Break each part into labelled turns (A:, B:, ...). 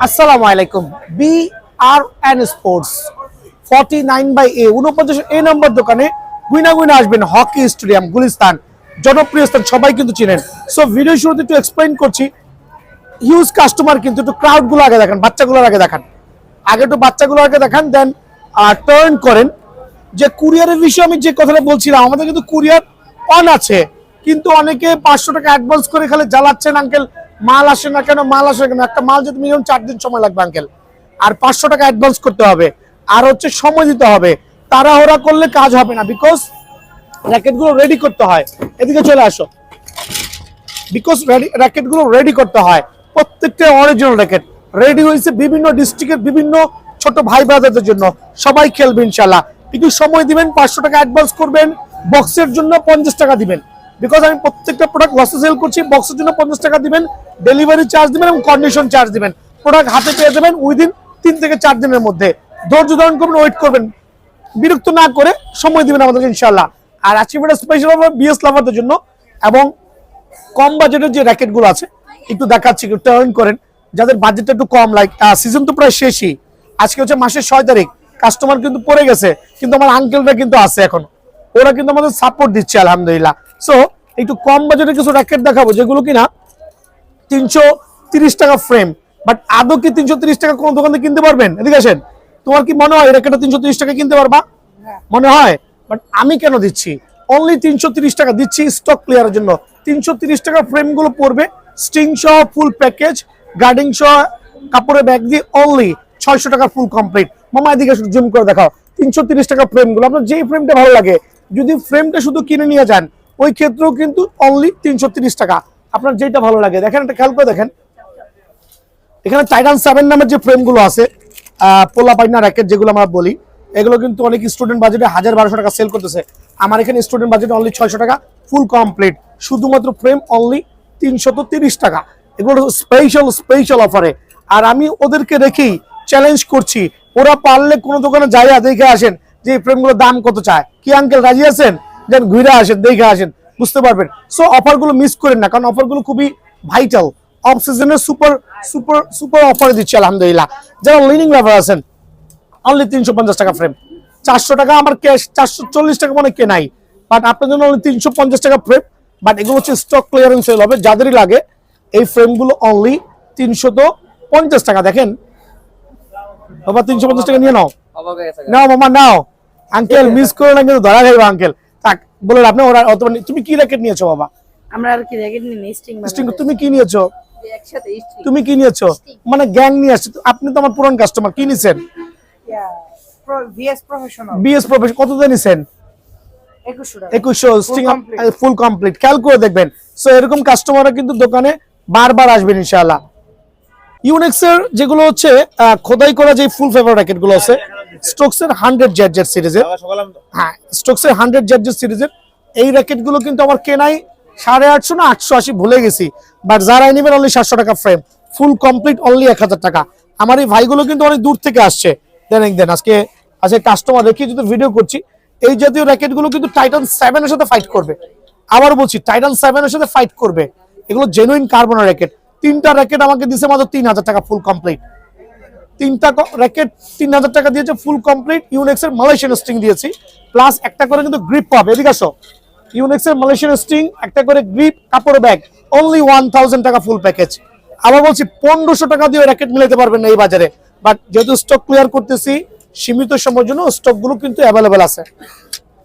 A: আসসালামু আলাইকুম। BRN sports 49/A 49A নম্বর দোকানে গুইনা আসবেন। হকি স্টেডিয়াম গুলিস্তান, জনপ্রিয় স্থান, সবাই কিন্তু চিনেন। সো ভিডিও শুরুতে একটু এক্সপ্লেইন করছি। হিউজ কাস্টমার, কিন্তু একটু ক্রাউড গুলো আগে দেখান, বাচ্চাগুলোর আগে দেখান, একটু বাচ্চাগুলো আগে দেখান, দেন টার্ন করেন। যে কুরিয়ারের বিষয়ে আমি যে কথাটা বলছিলাম, আমাদের কিন্তু কুরিয়ার অন আছে, কিন্তু অনেকে 500 টাকা অ্যাডভান্স করে খালি জ্বালাচ্ছেন, আঙ্কেল মাল আসে না কেন, মাল আসে না কেন। একটা মাল যেতে মিনিমাম 4 দিন সময় লাগবে আঙ্কেল, আর 500 টাকা অ্যাডভান্স করতে হবে, আর হচ্ছে সময় দিতে হবে। তাড়াহুড়া করলে কাজ হবে না, বিকজ র্যাকেটগুলো রেডি করতে হয়। এদিকে চলে আসো। বিকজ র্যাকেটগুলো রেডি করতে হয়, প্রত্যেকটা অরিজিনাল র্যাকেট রেডি হয়েছে বিভিন্ন ডিস্ট্রিক্টের বিভিন্ন ছোট ভাই ব্রাদারদের জন্য। সবাই খেলবে ইনশাল্লাহ। একটু সময় দিবেন, 500 টাকা অ্যাডভান্স করবেন, বক্সের জন্য 50 টাকা দিবেন। বিকজ আমি প্রত্যেকটা প্রোডাক্ট লসে সেল করছি। বক্সের জন্য 50 টাকা দিবেন, ডেলিভারি চার্জ দিবেন এবং কন্ডিশন চার্জ দিবেন। প্রোডাক্ট হাতে পেয়ে যাবেন উইদিন 3 থেকে 4 দিনের মধ্যে। ধৈর্য ধারণ করবেন, ওয়েট করবেন, বিরক্ত না করে সময় দিবেন আমাদেরকে ইনশাল্লাহ। আর আজকে স্পেশাল বিএস লাভারদের জন্য এবং কম বাজেটের যে র্যাকেটগুলো আছে একটু দেখাচ্ছি, একটু টার্ন করেন। যাদের বাজেটটা একটু কম, লাইক সিজন তো প্রায় শেষই, আজকে হচ্ছে মাসের 6 তারিখ, কাস্টমার কিন্তু পড়ে গেছে, কিন্তু আমার আঙ্কেলরা কিন্তু আছে এখন, ওরা কিন্তু আমাদের সাপোর্ট দিচ্ছে আলহামদুলিল্লাহ। সো একটু কম বাজেটের কিছু র্যাকেট দেখাবো, যেগুলো কিনা 330 টাকা ফ্রেম। বাট আদৌ কি 330 টাকা কোন দোকানে কিনতে পারবেন? এদিকে আসেন। তোমার কি মনে হয় র্যাকেটটা 330 টাকা কিনতে পারবা? মনে হয়। বাট আমি কেন দিচ্ছি অনলি 330 টাকা দিচ্ছি? স্টক ক্লিয়ারের জন্য 330 টাকা ফ্রেমগুলো পড়বে, স্টিং সহ ফুল প্যাকেজ, গার্ডিং সহ কাপড়ের ব্যাগ দিয়ে অনলি 600 টাকা ফুল কমপ্লিট। মামা এদিকে জুম করে দেখাও 330 টাকা ফ্রেমগুলো। আপনার যেই ফ্রেমটা ভালো লাগে, যদি ফ্রেমটা শুধু কিনে নিয়ে যান, ওই ক্ষেত্রেও কিন্তু অনলি 330 টাকা। আপনার যেটা ভালো লাগে দেখেন, একটা খেয়াল করে দেখেন। এখানে টাইটান 7 নামের যে ফ্রেমগুলো আছে, পোলা পাইনা র্যাকেট যেগুলো আমরা বলি, এগুলো কিন্তু অনেক স্টুডেন্ট বাজেটে 1000-1200 টাকা সেল করতেছে। আমার এখানে স্টুডেন্ট বাজেটে অনলি 600 টাকা ফুল কমপ্লিট, শুধুমাত্র ফ্রেম অনলি 330 টাকা। এগুলো স্পেশাল অফারে। আর আমি ওদেরকে রেখেই চ্যালেঞ্জ করছি, ওরা পারলে কোনো দোকানে যাইয়া দেখে আসেন যে এই ফ্রেমগুলোর দাম কত চায়। কি আঙ্কেল রাজি আছেন? যেন ঘুরে আসেন, দেখে আসেন, বুঝতে পারবেন। সো অফারগুলো মিস করেন না, কারণ অফারগুলো খুবই ভাইটাল। অফ সিজনে সুপার সুপার সুপার অফার দিচ্ছে আলহামদুলিল্লাহ। যারা লিনিং লাভার আছেন, অনলি 350 টাকা ফ্রেম, 400 টাকা আমার ক্যাশ, 440 টাকা মনে কেনাই। বাট আপনার জন্য অনলি 350 টাকা ফ্রেম। বাট এগুলো হচ্ছে স্টক ক্লিয়ারেন্স সেল হবে, যাদেরই লাগে এই ফ্রেমগুলো অনলি 350 টাকা। দেখেন বাবা, 350 টাকা নিয়ে নাও, নাও মামা নাও। আঙ্কেল মিস করে না কিন্তু ধরা খাইবা আঙ্কেল। থাক বলে আপনি ওরা। তুমি কি র্যাকেট নিয়েছো বাবা?
B: আমরা আর কি র্যাকেট নিয়ে স্টিং।
A: তুমি কি নিয়েছো?
B: একসাথে
A: তুমি কি নিয়েছো? মানে গ্যাং নিয়ে আসছো। আপনি তো আমার পুরান কাস্টমার। কি নিছেন?
B: VS professional.
A: কত দিয়ে নিছেন? 2100 স্টিং ফুল কমপ্লিট। খেয়াল করে দেখবেন। সো এরকম কাস্টমাররা কিন্তু দোকানে বারবার আসবেন ইনশাআল্লাহ। ইউনিক্স এর যেগুলো হচ্ছে খোদাই করা যে ফুল ফেভার র্যাকেট গুলো আছে, স্টোকসের 100 জেড সিরিজের, হ্যাঁ স্টোকসের 100 জেড সিরিজের এই র্যাকেট গুলো কিন্তু আমার কেনাই 850 না 880 ভুলে গেছি। বাট যারা নেবেন অনলি 700 টাকা ফ্রেম, ফুল কমপ্লিট অনলি 1000 টাকা। আমার এই ভাইগুলো কিন্তু অনেক দূর থেকে আসছে। দেন আজকে কাস্টমার রেখে যদি ভিডিও করছি। এই জাতীয় র্যাকেট গুলো কিন্তু টাইটান 7 এর সাথে ফাইট করবে। আবার বলছি, টাইটান 7 এর সাথে ফাইট করবে। এগুলো জেনুইন কার্বনের র্যাকেট। 3টা র্যাকেট আমাকে দিয়েছে মাত্র 3000 টাকা ফুল কমপ্লিট। 3টা র্যাকেট 3000 টাকা দিয়েছে ফুল কমপ্লিট। ইউনিক্স এর মালয়েশিয়ান স্ট্রিং দিয়েছি, প্লাস একটা করে কিন্তু গ্রিপ পাবে। এদিকে আসো। ইউনিক্স এর মালয়েশিয়ান স্ট্রিং, একটা করে গ্রিপ, কাপড় ব্যাগ, অনলি 1000 টাকা ফুল প্যাকেজ। আবার বলছি 1500 টাকা দিয়ে র্যাকেট মিলাতে পারবেন না এই বাজারে। বাট যেহেতু স্টক ক্লিয়ার করতেছি, সীমিত সময়ের জন্য স্টক গুলো কিন্তু অ্যাভেলেবেল আছে।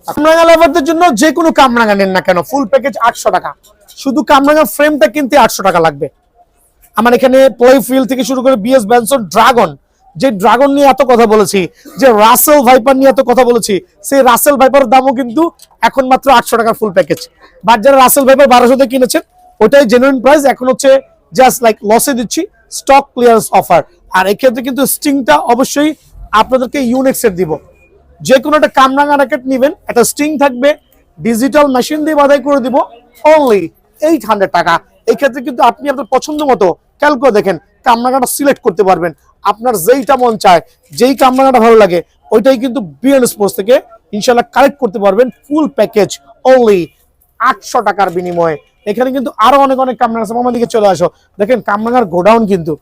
A: কামরাঙ্গা লাভারদের জন্য যে কোনো কামরাঙ্গা নেন না কেন, ফুল প্যাকেজ 800 টাকা। শুধু কামরাঙ্গা ফ্রেমটা কিনতে 800 টাকা লাগবে। আমার এখানে প্লেফিল থেকে শুরু করে বিএস ব্যানসন, ড্রাগন, যে ড্রাগন নিয়ে এত কথা বলেছি, যে রাসেল ভাইপার নিয়ে এত কথা বলেছি, সেই রাসেল ভাইপারের দামও কিন্তু এখন মাত্র 800 টাকার ফুল প্যাকেজ। বাট যারা রাসেল ভাইপার 1200 দিয়ে কিনেছেন, ওটাই জেনুইন প্রাইস। এখন হচ্ছে জাস্ট লাইক লসে দিচ্ছি, স্টক ক্লিয়ারেন্স অফার। আর এক্ষেত্রে কিন্তু স্টিংটা অবশ্যই আপনাদেরকে ইউনিক্স এর দিব। যে কোনো একটা কামরাঙ্গা র্যাকেট নেবেন, একটা স্টিং থাকবে, ডিজিটাল মেশিন দিয়ে বাধাই করে দিব, অনলি 800 টাকা। এই ক্ষেত্রে কিন্তু আপনি আপনার পছন্দ মতো খেয়াল করে দেখেন, কামরাঙ্গাটা সিলেক্ট করতে পারবেন। আপনার যেইটা মন চায়, যেই কামরাঙ্গাটা ভালো লাগে, ওইটাই কিন্তু বিএন স্পোর্টস থেকে ইনশাল্লাহ কালেক্ট করতে পারবেন। ফুল প্যাকেজ অনলি 800 টাকার বিনিময়ে। এখানে কিন্তু আরো অনেক কামরাঙ্গা আছে। আমার দিকে চলে আসো। দেখেন কামরাঙ্গার গোডাউন কিন্তু,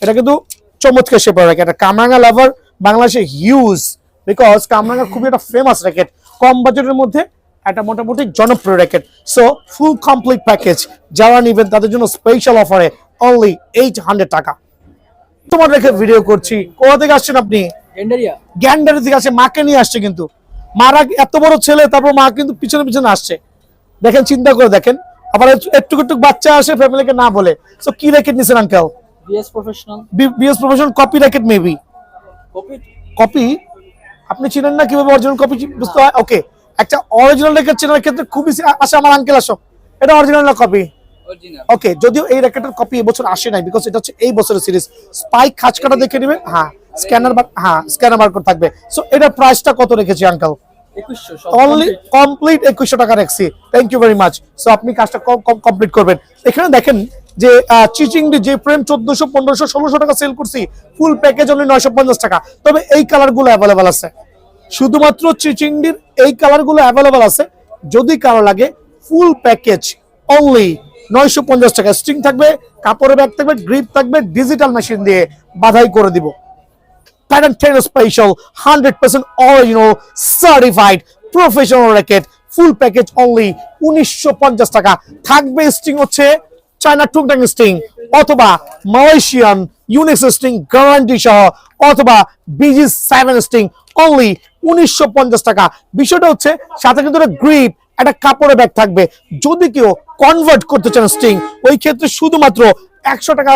A: এটা কিন্তু চমৎকার শেপের র্যাকেট। এটা কামরাঙ্গা লাভার বাংলাদেশে হিউজ, বিকজ কামরাঙ্গা খুবই একটা ফেমাস র্যাকেট, কম বাজেটের মধ্যে একটা মোটামুটি জনপ্রিয় racket. So full complete package যারা নেবেন তাদের জন্য স্পেশাল অফারে অনলি 800 টাকা। তোমার রেখে ভিডিও করছি, কোথা থেকে আসছেন আপনি? গ্যান্ডারি থেকে আসছে, মাকে নিয়ে আসছে, কিন্তু মারা এত বড় ছেলে, তারপর মা কিন্তু পিছনে পিছনে আসছে। দেখেন, চিন্তা করে দেখেন, আবার একটু একটু বাচ্চা আসে ফ্যামিলিকে না বলে। সো কি র্যাকেট নিছেন uncle?
C: BS professional.
A: BS professional copy racket maybe. Copy আপনি চিনেন না, কিভাবে অরিজিনাল কপি বুঝতে হয়? ওকে, একটা অরিজিনাল র্যাকেট চেনার ক্ষেত্রে খুবই আসে। আমার আঙ্কেল আসো, এটা অরিজিনাল না কপি? ওকে, যদিও এই র্যাকেটের কপি এবছর আসে নাই, বিকজ এটা হচ্ছে এই বছরের সিরিজ। স্পাইক খাঁজ কাটা দেখে নেবেন, হ্যাঁ স্ক্যানার বারকোড থাকবে। সো এটার প্রাইসটা কত রেখেছি আঙ্কেল? অনলি কমপ্লিট 2100 টাকা রাখছি। Thank you very much. So আপনি কাজটা কমপ্লিট করবেন। এখানে দেখেন যে চিচিং যে ফ্রেম 1400, 1500, 1600 টাকা সেল করছি, ফুল প্যাকেজ অনলি 950 টাকা। তবে এই কালারগুলো অ্যাভেলেবল আছে, শুধুমাত্র চিচিংডির এই কালারগুলো অ্যাভেলেবল আছে। যদি কারো লাগে ফুল প্যাকেজ অনলি 950 টাকা। স্ট্রিং থাকবে, কাপড়ের ব্যাগ থাকবে, গ্রিপ থাকবে, ডিজিটাল মেশিন দিয়ে বাধাই করে দিব। Pattern Tennis Special 100% original certified professional racket full package only 1950 টাকা। থাকবে স্ট্রিং হচ্ছে চায়না টুংটাং স্ট্রিং অথবা মালয়েশিয়ান ইউনিক্স স্ট্রিং গ্যারান্টি সহ, অথবা বিজি 7 স্ট্রিং অনলি 1950 টাকা। বিষয়টা হচ্ছে সাথে কিন্তু একটা গ্রিপ, একটা কাপড়ের ব্যাগ থাকবে। যদি কেউ কনভার্ট করতে চান স্ট্রিং, ওই ক্ষেত্রে শুধুমাত্র 100 টাকা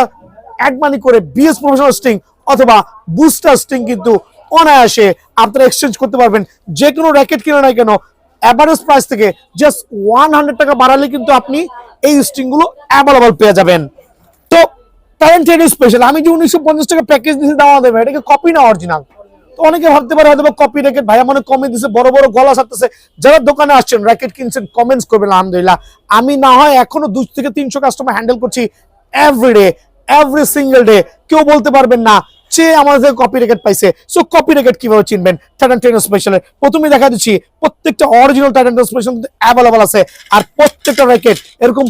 A: অ্যাড মানি করে বিএস প্রফেশনাল স্ট্রিং অথবা বুস্টার স্ট্রিং কিন্তু অনায়াসে আপনারা এক্সচেঞ্জ করতে পারবেন। যে কোনো র্যাকেট কিনে নাই কেন, অ্যাভারেজ প্রাইস থেকে জাস্ট 100 টাকা বাড়ালে কিন্তু আপনি এই স্ট্রিং গুলো অ্যাভেলেবল পেয়ে যাবেন। তো প্যারেন্ট স্পেশাল, আমি যে 1950 টাকা প্যাকেজ দিয়েছি দেওয়া দেবে, এটাকে কপি না অরিজিনাল? তো অনেকে ভাবতে পারে হয়তো কপি র্যাকেট, ভাইয়া মনে কমে দিচ্ছে, বড় বড় গলা ছাড়তেছে। যারা দোকানে আসছেন র্যাকেট কিনছেন, কমেন্টস করবেন আলহামদুলিল্লাহ। আমি না হয় এখনো 200 থেকে 300 কাস্টমার হ্যান্ডেল করছি এভরিডে, এভরি সিঙ্গেল ডে। কেউ বলতে পারবেন না যে আমাদের কপি র্যাকেট পাইছে। সো কপি র্যাকেট কিভাবে চিনবেন? টাইটান টেনিস স্পেশালে প্রথমে দেখা দিচ্ছি, প্রত্যেকটা original Titan tennis special available আছে। আর প্রত্যেকটা র্যাকেট এরকম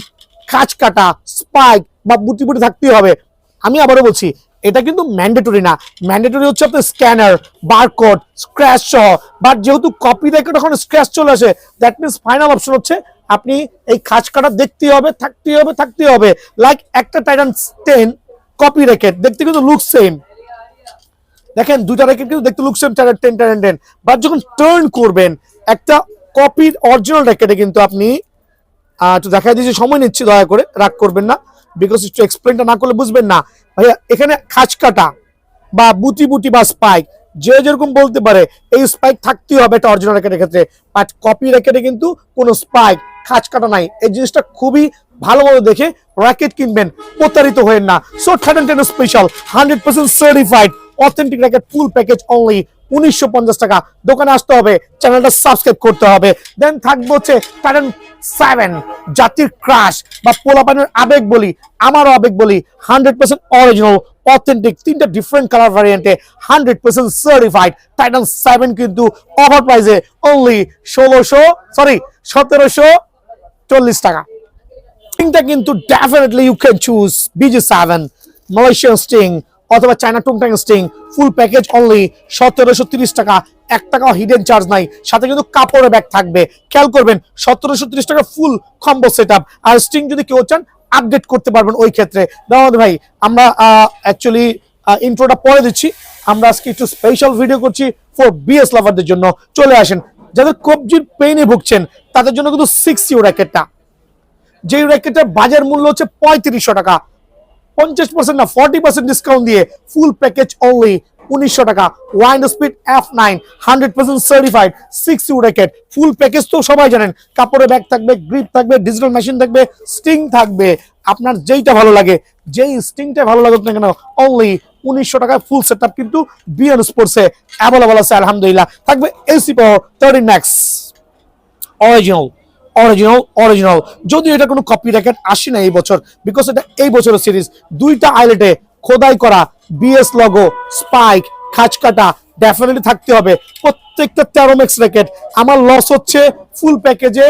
A: খাঁজ কাটা, স্পাইক বা বুটি বুটি থাকতেই হবে। আমি আবারও বলছি, এটা কিন্তু ম্যান্ডেটরি না। ম্যান্ডেটরি হচ্ছে আপনার স্ক্যানার, বারকোড, স্ক্র্যাচ সহ। বাট যেহেতু কপি র্যাকেট এখন স্ক্র্যাচ চলে আসে, দ্যাট মিনস ফাইনাল অপশন হচ্ছে আপনি এই খাঁজ কাটা দেখতেই হবে, থাকতেই হবে। লাইক একটা টাইটান 10 কপি র্যাকেট দেখতে কিন্তু লুক সেম। দেখেন দুইটা র্যাকেট কিন্তু দেখতে লুক সেম, টাইটান 10, বাট যখন টার্ন করবেন একটা কপির অরিজিনাল র্যাকেটে কিন্তু আপনি একটু দেখা দিয়েছি, সময় নিচ্ছি, দয়া করে রাগ করবেন না, বিকজ একটু এক্সপ্লেনটা না করলে বুঝবেন না। ভাইয়া এখানে খাঁজ কাটা বা বুটি বুটি বা স্পাইক যে যেরকম বলতে পারে, এই স্পাইক থাকতেই হবে একটা অরিজিনাল র্যাকেটের ক্ষেত্রে। বাট কপি র্যাকেটে কিন্তু কোনো স্পাইক, খাঁজ কাটা নাই। এই জিনিসটা খুবই ভালোভাবে দেখে র্যাকেট কিনবেন, প্রতারিত হবেন না। So Titan tennis special 100% certified authentic racket full package only 1950 টাকা। দোকানে আসতে হবে, চ্যানেলটা সাবস্ক্রাইব করতে হবে। দেন থাকবে হচ্ছে টাইটান 7 জাতির ক্রাশ বা পোলাপানের আবেগ বলি, আমারও আবেগ বলি, 100% অরিজিনাল অথেন্টিক, তিনটা ডিফারেন্ট কালার ভ্যারিয়েন্টে 100% সার্টিফাইড টাইটান 7 কিন্তু অফার প্রাইসে অনলি 1740 টাকা। স্ট্রিংটা কিন্তু definitely you can choose BG 7 Malaysian string অথবা চায়না টুংটাং স্ট্রিং ফুল প্যাকেজ অনলি 1730 টাকা। 1 টাকাও হিডেন চার্জ নাই, সাথে কিন্তু কাপড়ের ব্যাগ থাকবে। খেয়াল করবেন 1730 টাকা ফুল কম্বো সেটআপ। আর স্ট্রিং যদি কেউ চান আপডেট করতে পারবেন ওই ক্ষেত্রে। দাওয়াত ভাই, আমরা অ্যাকচুয়ালি ইন্ট্রোটা পরে দিচ্ছি। আমরা আজকে একটু স্পেশাল ভিডিও করছি ফর বিএস লাভারদের জন্য। চলে আসেন, যাদের কবজির পেইনে ভুগছেন তাদের জন্য কিন্তু 6U র্যাকেটটা, যে র্যাকেটের বাজার মূল্য হচ্ছে 3500 টাকা, 50% না 40% ডিসকাউন্ট দিয়ে ফুল প্যাকেজ অনলি 1900 টাকা। Wind speed F9 100% certified 6U racket full package তো সবাই জানেন। কাপড়ের ব্যাগ থাকবে, গ্রিপ থাকবে, ডিজিটাল মেশিন থাকবে, স্ট্রিং থাকবে। আপনার যেইটা ভালো লাগে, যেই স্ট্রিংটা ভালো লাগুক না কেন, অনলি 1900 টাকায় ফুল সেটআপ কিন্তু বিএন স্পোর্টসে অ্যাভেলেবল আছে আলহামদুলিল্লাহ। থাকবে এসি পাওয়ার 13 ম্যাক্স অরিজিনাল। যদিও এটা কোনো কপি র্যাকেট আসে না এই বছর, বিকজ এটা এই বছরের সিরিজ। দুইটা আইলেটে খোদাই করা বিএস লগো, স্পাইক, খাঁজ কাটা ডেফিনেটলি থাকতে হবে। প্রত্যেকটা 13 ম্যাক্স র্যাকেট। আমার লস হচ্ছে ফুল প্যাকেজে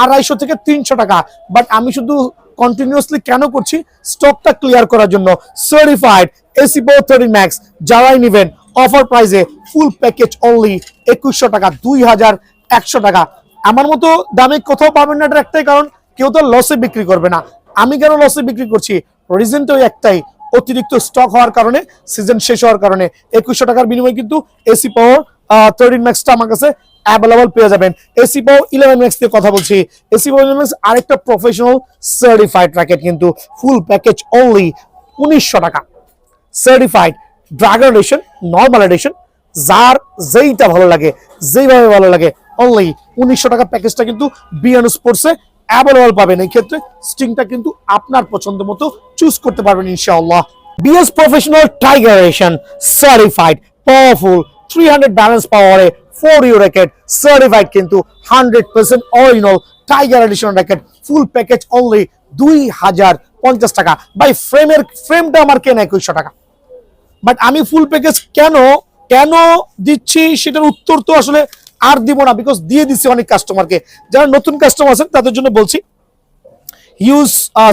A: 250 থেকে 300 টাকা, বাট আমি শুধু কন্টিনিউয়াসলি কেন করছি? স্টকটা ক্লিয়ার করার জন্য। সার্টিফাইড এসি পাওয়ার 13 ম্যাক্স যারাই নেবেন অফার প্রাইসে ফুল প্যাকেজ অনলি 2100 টাকা, 2100 টাকা। আমার মতো দামে কোথাও পাবেন না, এটার একটাই কারণ, কেউ তো লসে বিক্রি করবে না। আমি কেন লসে বিক্রি করছি? রিজনটা ওই একটাই, অতিরিক্ত স্টক হওয়ার কারণে, সিজন শেষ হওয়ার কারণে। 2100 টাকার বিনিময়ে কিন্তু এসি পাওয়ার 13 ম্যাক্সটা আমার কাছে অ্যাভেলেবল পেয়ে যাবেন। এসি পাওয়ার 11 ম্যাক্স দিয়ে কথা বলছি। এসি পাওয়ার 11 ম্যাক্স আরেকটা প্রফেশনাল সার্টিফাইড র্যাকেট, কিন্তু ফুল প্যাকেজ অনলি 1900 টাকা। Certified dragon edition, normal edition, যার যেইটা ভালো লাগে, যেইভাবে ভালো লাগে, অনলি 1900 টাকা প্যাকেজটা কিন্তু বিএন স্পোর্টসে অ্যাভেলেবল পাবেন। এই ক্ষেত্রে স্টিংটা কিন্তু আপনার পছন্দ মতো চুজ করতে পারবেন ইনশাআল্লাহ। BS professional tiger edition certified powerful 300 balance পাওয়ারে 4U র্যাকেট, সার্টিফাইড কিন্তু 100% original tiger edition racket, full package only 2050 টাকা। ভাই ফ্রেমটা আমার কেনা 2100 টাকা, বাট আমি ফুল প্যাকেজ কেন কেন দিচ্ছি সেটার উত্তর তো আসলে আর দিব না, বিকজ দিয়ে দিচ্ছি অনেক কাস্টমারকে। যারা নতুন কাস্টমার আছেন তাদের জন্য বলছি, use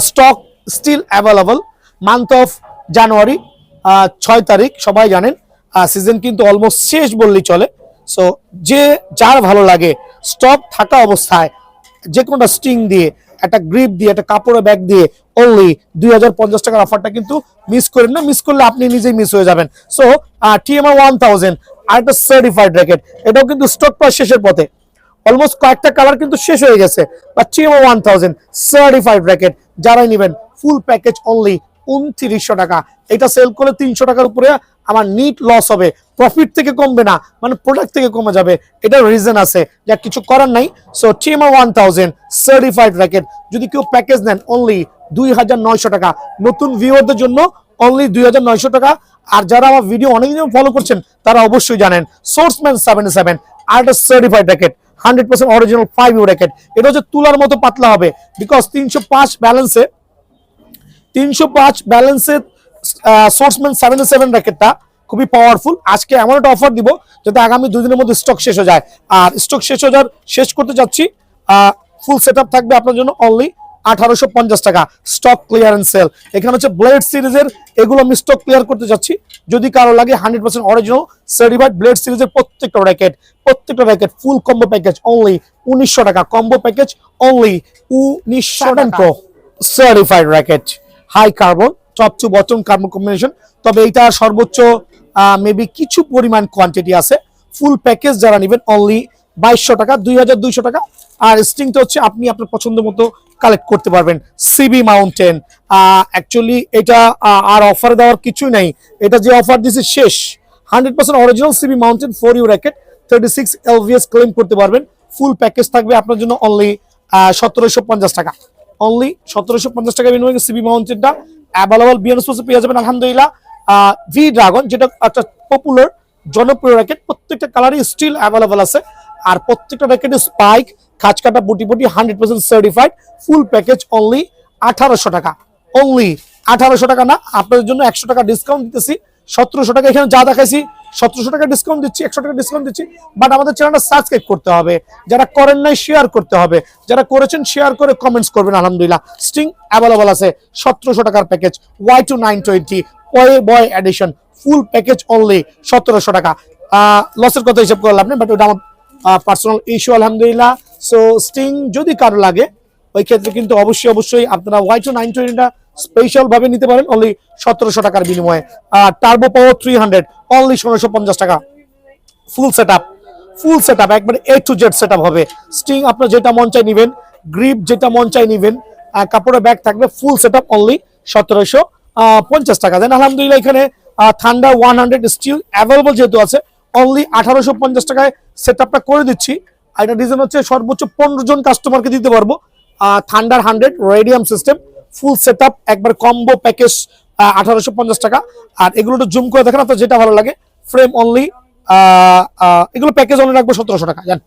A: stock still available. Month of January 6 তারিখ, সবাই জানেন সিজন কিন্তু অলমোস্ট শেষ বললেই চলে। সো যে যার ভালো লাগে স্টক থাকা অবস্থায় যে কোনোটা স্টিং দিয়ে, একটা গ্রিপ দিয়ে, একটা কাপড়ের ব্যাগ দিয়ে অনলি 2050 টাকার অফারটা কিন্তু মিস করেন না। মিস করলে আপনি নিজেই মিস হয়ে যাবেন। সো TMR 1000 আর একটা সার্টিফাইড র্যাকেট, এটাও কিন্তু স্টক প্রায় শেষের পথে, অলমোস্ট কয়েকটা কালার কিন্তু শেষ হয়ে গেছে। বা TMR 1000 সার্টিফাইড র্যাকেট যারাই নেবেন ফুল প্যাকেজ অনলি 2900 টাকা। এটা সেল করলে 300 টাকার উপরে আমার নিট লস হবে, প্রফিট থেকে কমবে না, মানে প্রোডাক্ট থেকে কমে যাবে। এটার রিজন আছে, যা কিছু করার নাই। সো TMR 1000 সার্টিফাইড র্যাকেট যদি কেউ প্যাকেজ নেন অনলি 2900 টাকা। নতুন ভিউয়ারদের জন্য অনলি 2900 টাকা। আর যারা আমার ভিডিও অনেকদিন ফলো করছেন তারা অবশ্যই জানেন সোর্সম্যান 77 আর একটা certified racket, 100% original 5U racket. এটা হচ্ছে তুলার মতো পাতলা হবে, বিকজ 305 ব্যালেন্সে সোর্সম্যান 77 র্যাকেটটা খুবই পাওয়ারফুল। আজকে এমন একটা অফার দিব যাতে আগামী 2 দিনের মধ্যে স্টক শেষ হয়ে যায়। আর স্টক শেষ করতে যাচ্ছি, ফুল সেটআপ থাকবে আপনার জন্য অনলি 1850 টাকা। Stock clearance sale. এখানে হচ্ছে ব্লেড সিরিজের, এগুলো আমি স্টক ক্লিয়ার করতে যাচ্ছি। যদি কারো লাগে 100% অরিজিনাল সার্টিফাইড ব্লেড সিরিজের প্রত্যেকটা racket full combo package only 1900 টাকা। কম্বো প্যাকেজ অনলি 1900 টাকা। Certified racket, high carbon, top to bottom carbon combination. তবে এইটা সর্বোচ্চ মেবি কিছু পরিমাণ কোয়ান্টিটি আছে। ফুল প্যাকেজ যারা নেবেন অনলি 2200 টাকা, 2200 টাকা। আর স্ট্রিংটা হচ্ছে আপনি আপনার পছন্দ মতো কালেক্ট করতে পারবেন। সিবি মাউন্টেন, অ্যাকচুয়ালি এটা আর অফার দেওয়ার কিছুই নাই, এটা যে অফার দিয়েছে শেষ। 100% original CB mountain 4U racket, 36 LVS claim করতে পারবেন। ফুল প্যাকেজ থাকবে আপনার জন্য অনলি 1750 টাকা। অনলি 1750 টাকা বিনিময়ে সিবি মাউন্টেনটা অ্যাভেলেবল বিএন স্পোর্টসে পেয়ে যাবেন আলহামদুলিল্লাহ। ভি ড্রাগন, যেটা একটা পপুলার জনপ্রিয় র্যাকেট, প্রত্যেকটা কালারই স্টিল অ্যাভেলেবল আছে। আর প্রত্যেকটা র্যাকেটে স্পাইক, খাঁচ কাটা, বুটি 100% সার্টিফাইড। ফুল প্যাকেজ অনলি 1800 টাকা। অনলি 1800 টাকা না, আপনাদের জন্য 100 টাকা ডিসকাউন্ট দিতেছি। 1700 টাকা এখানে যা দেখাইছি 1700 টাকা ডিসকাউন্ট দিচ্ছি, 100 টাকা ডিসকাউন্ট দিচ্ছি। বাট আমাদের চ্যানেলটা সাবস্ক্রাইব করতে হবে, যারা করেন নাই শেয়ার করতে হবে, যারা করেছেন শেয়ার করে কমেন্টস করবেন আলহামদুলিল্লাহ। স্টিং অ্যাভেলেবল আছে 1700 টাকার প্যাকেজ, Y2 920 বয় এডিশন, ফুল প্যাকেজ অনলি 1700 টাকা। লসের কথা হিসাব করলাম না, বাট ওটা আমার পার্সোনাল ইস্যু আলহামদুলিল্লাহ। সো স্টিং যদি কারো লাগে ওই ক্ষেত্রে কিন্তু অবশ্যই আপনারা Y2 920টা স্পেশাল ভাবে নিতে পারেন অনলি 1700 টাকার বিনিময়ে। টার্বো পাওয়ার 300 অনলি 1650 টাকা। ফুল সেটআপ একবারে A to Z সেটআপ হবে। স্টিং আপনার যেটা মন চাই নিবেন, গ্রিপ যেটা মন চাই নিবেন, কাপড়ের ব্যাগ থাকবে। ফুল সেটআপ অনলি 1750 টাকা। দেন আলহামদুলিল্লাহ এখানে থান্ডার 100 স্টিল অ্যাভেলেবল যেহেতু আছে অনলি 1850 টাকায় সেটআপটা করে দিচ্ছি। আর এটা রিজন হচ্ছে সর্বোচ্চ 15 জন কাস্টমারকে দিতে পারবো। Thunder 100 radium system full setup একবার কম্বো প্যাকেজ 1850 টাকা। আর এগুলো একটু জুম করে দেখেন আপনার যেটা ভালো লাগে। ফ্রেম অনলি, এগুলো প্যাকেজ অনলি রাখবো 1700 টাকা। জান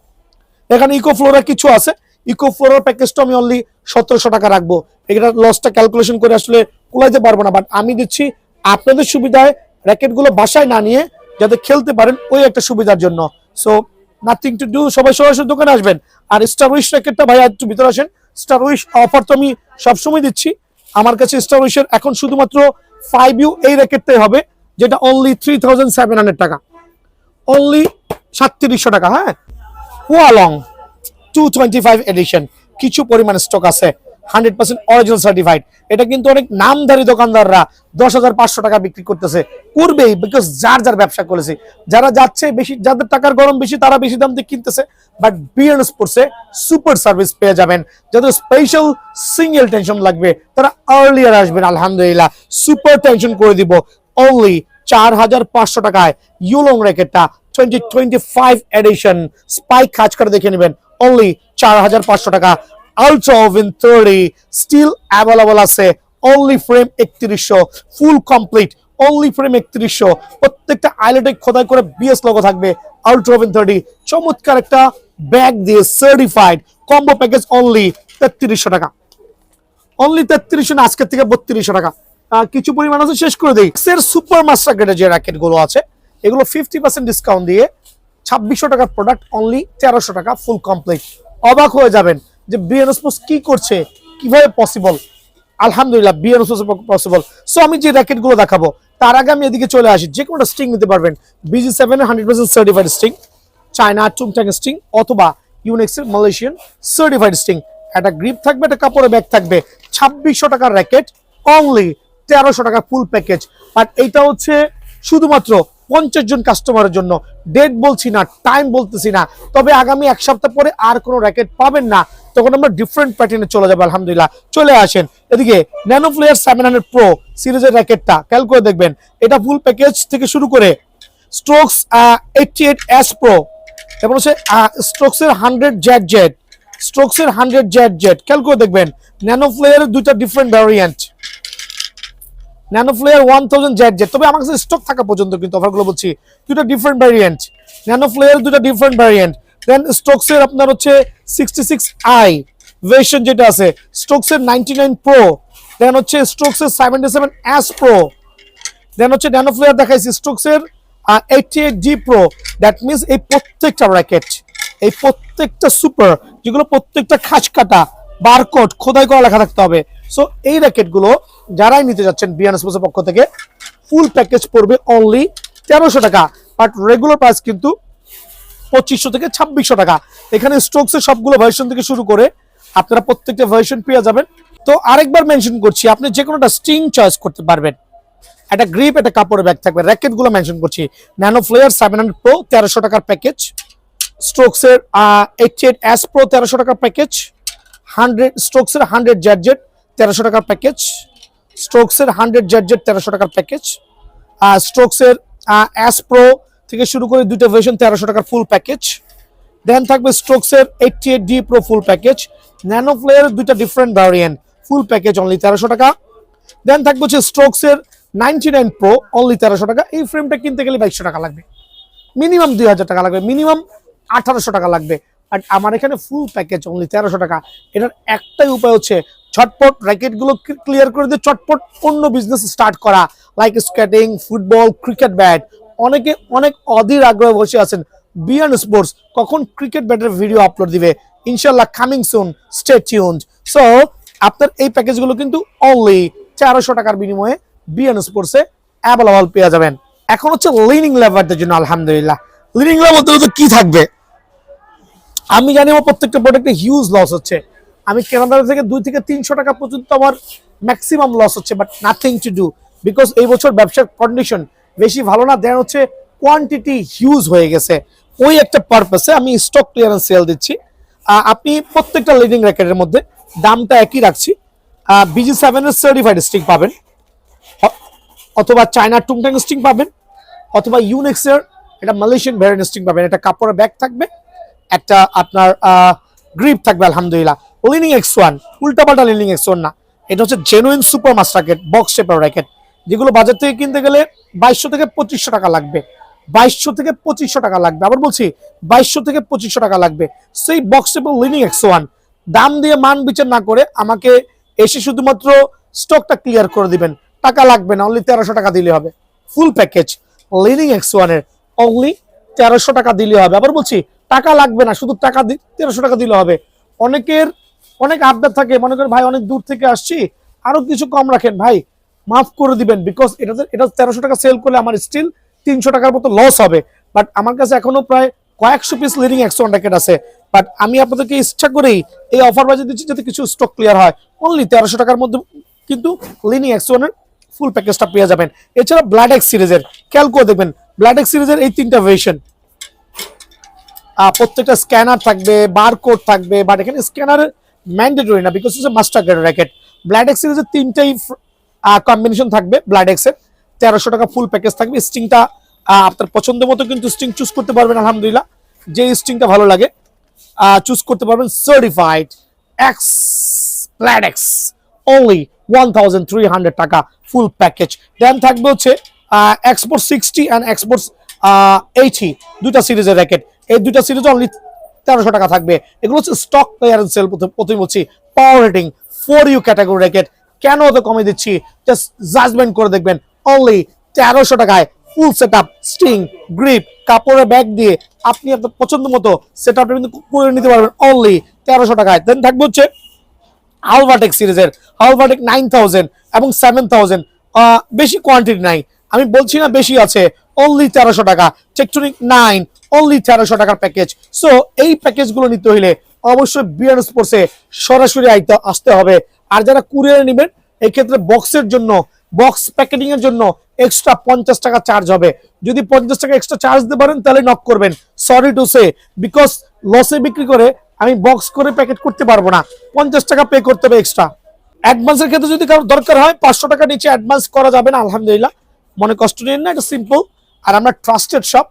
A: এখানে ইকো ফ্লোরা কিছু আছে, ইকো ফ্লোরার প্যাকেজটা আমি অনলি 1700 টাকা রাখবো। এটা লসটা ক্যালকুলেশন করে আসলে কুলাইতে পারবো না, বাট আমি দিচ্ছি আপনাদের সুবিধায়, র্যাকেটগুলো বাসায় না নিয়ে যাতে খেলতে পারেন ওই একটা সুবিধার জন্য। সো নাথিং টু ডু, সবাই সরাসরি দোকানে আসবেন। আর স্টার উইশ র্যাকেটটা ভাই একটু ভিতরে আসেন, স্টার উইশ অফার তো আমি সবসময় দিচ্ছি। আমার কাছে স্টার উইশের এখন শুধুমাত্র 5U এই র্যাকেটটাই হবে, যেটা অনলি 3700 টাকা, অনলি 3700 টাকা। হ্যাঁ, হুয়ালং 225 এডিশন, কিছু পরিমাণ স্টক আছে, 100% অরিজিনাল সার্টিফাইড। এটা কিন্তু অনেক নামধারী দোকানদাররা 10,500 টাকা বিক্রি করতেছে, করবেই, বিকজ যার যার ব্যবসা করেছে, যারা যাচ্ছে বেশি, যাদের টাকার গরম বেশি তারা বেশি দাম দিয়ে কিনতেছে। বাট বিএন স্পোর্টসে সুপার সার্ভিস পেয়ে যাবেন। যাদের স্পেশাল সিঙ্গেল টেনশন লাগবে তারা আর্লিয়ার আসবেন, আলহামদুলিল্লাহ সুপার টেনশন করে দিব অনলি 4,500 টাকায়। ইউলং র্যাকেটটা 2025 এডিশন স্পাইক কাজ করে দেখে নেবেন, অনলি 4,500 টাকা। আলট্রা ওভেন 30 স্টিল অ্যাভেলেবল আছে, only frame 3100, full complete, only frame 3100। প্রত্যেকটা আইলেটে খোদাই করে বিএস লোগো থাকবে। আলট্রা ওভেন 30 চমৎকার একটা ব্যাগ দিয়ে সার্টিফাইড কম্বো প্যাকেজ, অনলি 3300 টাকা, অনলি 3300 না, আজকের থেকে 3200 টাকা। কিছু পরিমাণ আছে, শেষ করে দিই। সুপার মাস্টার গ্রেডের যে র্যাকেট গুলো আছে এগুলো 50% ডিসকাউন্ট দিয়ে 2600 টাকার প্রোডাক্ট, অনলি 1300 টাকা, ফুল কমপ্লিট। অবাক হয়ে যাবেন যে বিএন স্পোর্টস কি করছে, কিভাবে পসিবল। আলহামদুলিল্লাহ বিএন স্পোর্টস পসিবল। সো আমি যে র্যাকেট গুলো দেখাবো তার আগে আমি এদিকে চলে আসি। যে কোনো স্ট্রিং নিতে পারবেন, BG7 এর 100% সার্টিফাইড স্ট্রিং, চায়না টুংটাং স্ট্রিং, অথবা ইউনিক্স এর মালয়েশিয়ান সার্টিফাইড স্ট্রিং। একটা গ্রিপ থাকবে, একটা কাপড়ের ব্যাগ থাকবে। 2600 টাকার র্যাকেট, অনলি 1300 টাকা ফুল প্যাকেজ। বাট এইটা হচ্ছে শুধুমাত্র 50 জন কাস্টমারের জন্য। ডেট বলছি না, টাইম বলতেছি না, তবে আগামী এক সপ্তাহ পরে আর কোনো র্যাকেট পাবেন না, তখন আমরা ডিফারেন্ট প্যাটার্নে চলে যাবো। আলহামদুলিল্লাহ চলে আসেন এদিকে। ন্যানো ফ্লেয়ার 700 প্রো সিরিজের র্যাকেটটা খেয়াল করে দেখবেন, এটা ফুল প্যাকেজ থেকে শুরু করে স্ট্রোকস 88S প্রো, তারপর হচ্ছে স্ট্রোকসের 100 জেড জেড, স্ট্রোকসের 100 জেড জেড, খেয়াল করে দেখবেন। ন্যানো ফ্লেয়ারের দুইটা different variant, nano flare 1000 Z Z, তবে আমার কাছে স্টক থাকা পর্যন্ত কিন্তু অফারগুলো বলছি, দুটো ডিফারেন্ট ভ্যারিয়েন্ট। ন্যানো ফ্লেয়ার দুটো ডিফারেন্ট ভ্যারিয়েন্ট। দেন স্ট্রোকসের আপনার হচ্ছে 66i ভার্সন যেটা আছে, স্ট্রোকসের 99 প্রো, দেন হচ্ছে স্ট্রোকসের 77S প্রো, দেন হচ্ছে ন্যানো ফ্লেয়ার দেখাইছি স্ট্রোকসের 88D প্রো। দ্যাট মিনস এই প্রত্যেকটা র্যাকেট, এই প্রত্যেকটা সুপার, যেগুলো প্রত্যেকটা খাস কাটা বারকোড খোদাই করা লেখা থাকতে হবে। সো এই র্যাকেটগুলো যারাই নিতে যাচ্ছেন বিএন স্পোর্টসের পক্ষ থেকে ফুল প্যাকেজ পড়বে অনলি 1300 টাকা। বাট রেগুলার প্রাইস কিন্তু 2500 থেকে 2600 টাকা। এখানে স্ট্রোকসের সবগুলো ভার্সন থেকে শুরু করে আপনারা প্রত্যেকটা ভার্সন পেয়ে যাবেন। তো আরেকবার মেনশন করছি, আপনি যে কোনোটা স্ট্রিং চয়েস করতে পারবেন, একটা গ্রিপ, একটা কাপড়ের ব্যাগ থাকবে। র্যাকেট গুলো মেনশন করছি, ন্যানো ফ্লেয়ার 700 প্রো 1300 টাকার প্যাকেজ, স্ট্রোকসের 88S প্রো 1300 টাকার প্যাকেজ, 100 স্ট্রোকসের 100 জেড জেড 1300 টাকার প্যাকেজ, স্ট্রোকসের 100 জেড জেড 1300 টাকার প্যাকেজ, স্ট্রোকসের S প্রো থেকে শুরু করে দুইটা ভার্সন 1300 টাকার ফুল প্যাকেজ। দেন থাকবে স্ট্রোকসের 88D pro full package, Nano Flare দুইটা different variant, full package only 1300 টাকা। দেন থাকবে হচ্ছে স্ট্রোকসের 99 প্রো অনলি 1300 টাকা। এই ফ্রেমটা কিনতে গেলে 2200 টাকা লাগবে, মিনিমাম 2000 টাকা লাগবে, মিনিমাম 1800 টাকা লাগবে। আর আমার এখানে ফুল প্যাকেজ অনলি 1300 টাকা। এটার একটাই উপায় হচ্ছে ঝটপট র্যাকেট গুলো ক্লিয়ার করে দিয়ে চটপট অন্য বিজনেস স্টার্ট করা, like skating, football, cricket bat. অনেকে অনেক অধীর আগ্রহে বসে আছেন বিএন স্পোর্টস কখন ক্রিকেট ব্যাটের ভিডিও আপলোড দিবে। ইনশাল্লাহ coming soon, stay tuned. So আপনার এই প্যাকেজগুলো কিন্তু অনলি 1300 টাকার বিনিময়ে বিএন স্পোর্টসে অ্যাভেলেবল পেয়ে যাবেন। এখন হচ্ছে লিনিং লেভারদের জন্য আলহামদুলিল্লাহ। লিনিং লেভার তো কি থাকবে আমি জানি, আমার প্রত্যেকটা প্রোডাক্টে হিউজ লস হচ্ছে। আমি কেনাদার থেকে 2 থেকে 300 টাকা পর্যন্ত আমার ম্যাক্সিমাম লস হচ্ছে, but nothing to do, because এই বছর ব্যবসার কন্ডিশন বেশি ভালো না। দেন হচ্ছে কোয়ান্টিটি হিউজ হয়ে গেছে, ওই একটা পারপাসে আমি স্টক ক্লিয়ারেন্স সেল দিচ্ছি। আপনি প্রত্যেকটা লিডিং র্যাকেটের মধ্যে দামটা একই রাখছি। BG7 এর সার্টিফাইড স্টিং পাবেন, অথবা চায়না টুংটাং স্টিং পাবেন, অথবা ইউনিক্স এর এটা মালয়েশিয়ান ভ্যারিয়েন্ট স্টিং পাবেন। একটা কাপড়ের ব্যাগ থাকবে, একটা আপনার গ্রিপ থাকবে। আলহামদুলিল্লাহ লিনিং X1 উল্টাপাল্টা লিনিং X1 না, এটা হচ্ছে জেনুইন সুপার মাস র্যাকেট, বক্স শেপের র্যাকেট, যেগুলো বাজার থেকে কিনতে গেলে 2200 থেকে 2500 টাকা লাগবে, 2200 থেকে 2500 টাকা লাগবে। আবার বলছি 2200 থেকে 2500 টাকা লাগবে। সেই বক্স শেপের লিনিং X1 দাম দিয়ে মান বিচার না করে আমাকে এসে শুধুমাত্র স্টকটা ক্লিয়ার করে দিবেন, টাকা লাগবে না, অনলি 1300 টাকা দিলে হবে। ফুল প্যাকেজ লিনিং X1 এর অনলি 1300 টাকা দিলে হবে। আবার বলছি টাকা লাগবে না, শুধু টাকা 1300 টাকা দিলে হবে। অনেক আবদার থাকে, মনে করেন ভাই অনেক দূর থেকে আসছি, আরো কিছু কম রাখেন ভাই, মাফ করে দিবেন, বিকজ এটা 1300 টাকা সেল করলে আমার স্টিল 300 টাকার মতো লস হবে। বাট আমার কাছে এখনো প্রায় কয়েকশো পিস লিডিং X1 র্যাকেট আছে, বাট আমি আপনাদেরকে ইচ্ছা করেই এই অফার বাজে দিচ্ছি যাতে কিছু স্টক ক্লিয়ার হয়। অনলি 1300 টাকার মধ্যে কিন্তু লিডিং X1 এর ফুল প্যাকেজটা পেয়ে যাবেন। এছাড়া ব্লাড এক্স সিরিজের খেয়াল করে দেখবেন, ব্লাড এক্স সিরিজের এই 3টা ভেরিয়েশন, প্রত্যেকটা স্ক্যানার থাকবে, বারকোড থাকবে, বাট এখানে স্ক্যানার ম্যান্ডেটরি না, বিকজ হচ্ছে master card racket. Blood x সিরিজের 3টাই কম্বিনেশন থাকবে। ব্লাড এক্স এর 1300 টাকা ফুল প্যাকেজ থাকবে। স্টিংটা আপনার পছন্দ মতো কিন্তু স্টিং চুজ করতে পারবেন, আলহামদুলিল্লাহ যে স্টিংটা ভালো লাগে চুজ করতে পারবেন। Certified x blood x only 1300 টাকা ফুল প্যাকেজ। দেন থাকবে হচ্ছে এক্সপোর্ট 60 অ্যান্ড এক্সপোর্ট 80 দুইটা সিরিজের র্যাকেট। এই দুইটা সিরিজ অনলি 1300 টাকা থাকবে। এগুলো হচ্ছে স্টক ক্লিয়ারেন্স সেল। প্রথমে হচ্ছে power rating 4U category racket. কেন অত কমে দিচ্ছি জাস্ট জাজমেন্ট করে দেখবেন। অনলি 1300 টাকায় ফুল সেটআপ, স্টিং, গ্রিপ, কাপড়ের ব্যাগ দিয়ে আপনি আপনার পছন্দ মতো সেটআপটা কিন্তু করে নিতে পারবেন অনলি 1300 টাকায়। দেন থাকবে হচ্ছে আলভাটেক সিরিজের আলভাটেক 9000 এবং 7000, বেশি কোয়ান্টিটি নাই, আমি বলছি না বেশি আছে, অনলি 1300 টাকা। টেকটনিক 9 অনলি 1300 টাকার প্যাকেজ। সো এই প্যাকেজগুলো নিতে হইলে অবশ্যই বিয়ার স্পোর্টসে সরাসরি আসতে হবে। আর যারা কুরিয়ারে নেবেন এই ক্ষেত্রে বক্সের জন্য, বক্স প্যাকেটিং এর জন্য এক্সট্রা 50 টাকা চার্জ হবে। যদি 50 টাকা এক্সট্রা চার্জ দিতে পারেন তাহলে নক করবেন। সরি টু সে, বিকজ লসে বিক্রি করে আমি বক্স করে প্যাকেট করতে পারবো না, 50 টাকা পে করতে হবে এক্সট্রা। অ্যাডভান্সের ক্ষেত্রে যদি কারো দরকার হয় 500 টাকা নিচে অ্যাডভান্স করা যাবে না, আলহামদুলিল্লাহ মনে কষ্ট নিন না, এটা সিম্পল। আর আমরা ট্রাস্টেড শপ,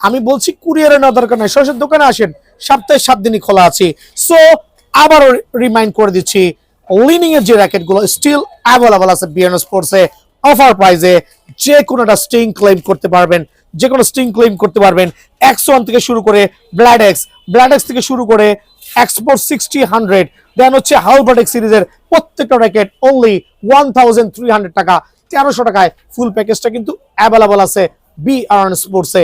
A: আমি বলছি কুরিয়ারে নেওয়ার দরকার নাই, সরাসরি দোকানে আসেন, সপ্তাহে 7 দিনই খোলা আছে। সো আবারও রিমাইন্ড করে দিচ্ছি, লিনিং এর যে র্যাকেট গুলো স্টিল অ্যাভেলেবল আছে বিএন স্পোর্টসে অফার প্রাইসে। যে কোনো একটা স্টিং ক্লেম করতে পারবেন, যে কোনো স্টিং ক্লেম করতে পারবেন। X1 থেকে শুরু করে ব্লাড এক্স থেকে শুরু করে এক্সপোর্ট 60, 100, দেন হচ্ছে হালবার্টেক সিরিজের প্রত্যেকটা র্যাকেট অনলি 1300 টাকা। 1300 টাকায় ফুল প্যাকেজটা কিন্তু অ্যাভেলেবল আছে বিআরএন স্পোর্টসে।